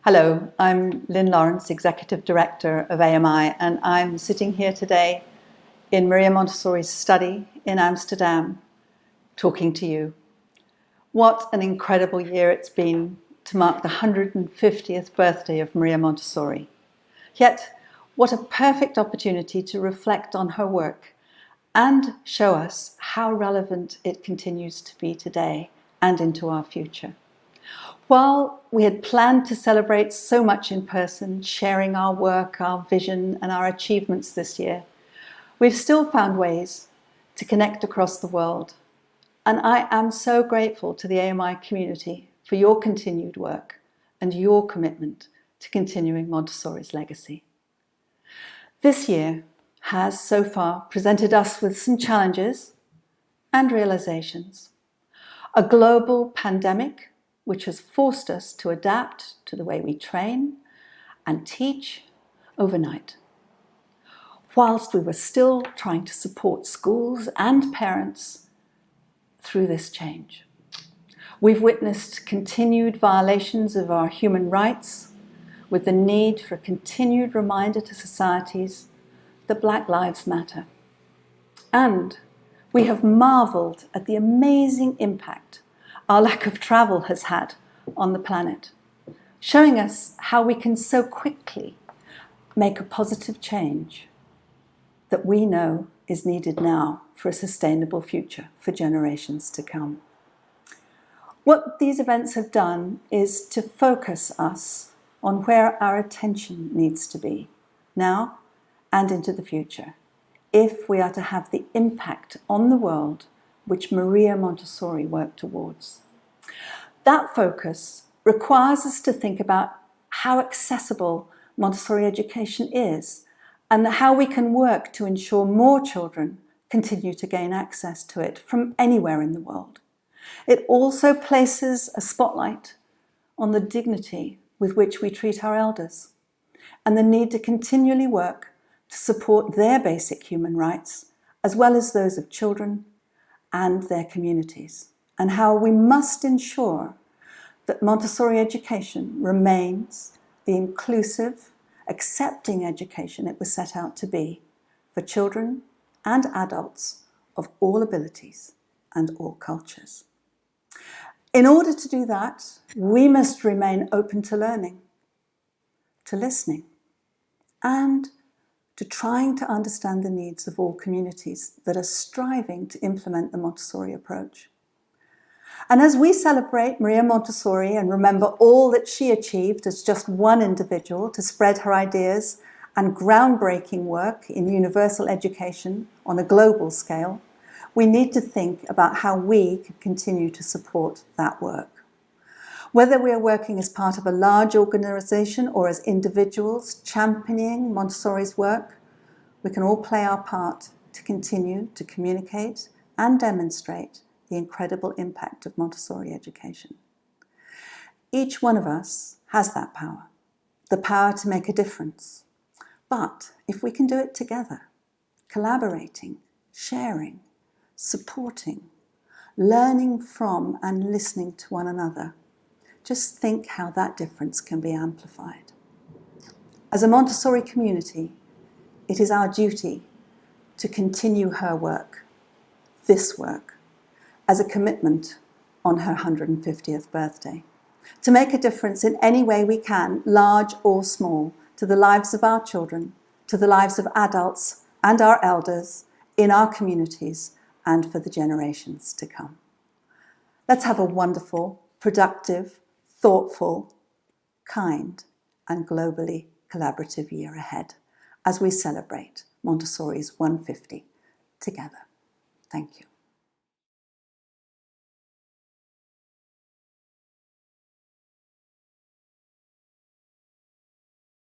Hello, I'm Lynne Lawrence, Executive Director of AMI, and I'm sitting here today in Maria Montessori's study in Amsterdam, talking to you. What an incredible year it's been to mark the 150th birthday of Maria Montessori. Yet, what a perfect opportunity to reflect on her work and show us how relevant it continues to be today and into our future. While we had planned to celebrate so much in person, sharing our work, our vision, and our achievements this year, we've still found ways to connect across the world. And I am so grateful to the AMI community for your continued work and your commitment to continuing Montessori's legacy. This year has so far presented us with some challenges and realizations. A global pandemic which has forced us to adapt to the way we train and teach overnight, whilst we were still trying to support schools and parents through this change. We've witnessed continued violations of our human rights, with the need for a continued reminder to societies that Black Lives Matter. And we have marveled at the amazing impact our lack of travel has had on the planet, showing us how we can so quickly make a positive change that we know is needed now for a sustainable future for generations to come. What these events have done is to focus us on where our attention needs to be now and into the future, if we are to have the impact on the world which Maria Montessori worked towards. That focus requires us to think about how accessible Montessori education is and how we can work to ensure more children continue to gain access to it from anywhere in the world. It also places a spotlight on the dignity with which we treat our elders and the need to continually work to support their basic human rights, as well as those of children and their communities, and how we must ensure that Montessori education remains the inclusive, accepting education it was set out to be for children and adults of all abilities and all cultures. In order to do that, we must remain open to learning, to listening, and to trying to understand the needs of all communities that are striving to implement the Montessori approach. And as we celebrate Maria Montessori and remember all that she achieved as just one individual to spread her ideas and groundbreaking work in universal education on a global scale, we need to think about how we can continue to support that work. Whether we are working as part of a large organization or as individuals championing Montessori's work, we can all play our part to continue to communicate and demonstrate the incredible impact of Montessori education. Each one of us has that power, the power to make a difference. But if we can do it together, collaborating, sharing, supporting, learning from and listening to one another, just think how that difference can be amplified. As a Montessori community, it is our duty to continue her work, this work, as a commitment on her 150th birthday, to make a difference in any way we can, large or small, to the lives of our children, to the lives of adults and our elders in our communities and for the generations to come. Let's have a wonderful, productive, thoughtful, kind, and globally collaborative year ahead as we celebrate Montessori's 150 together. Thank you.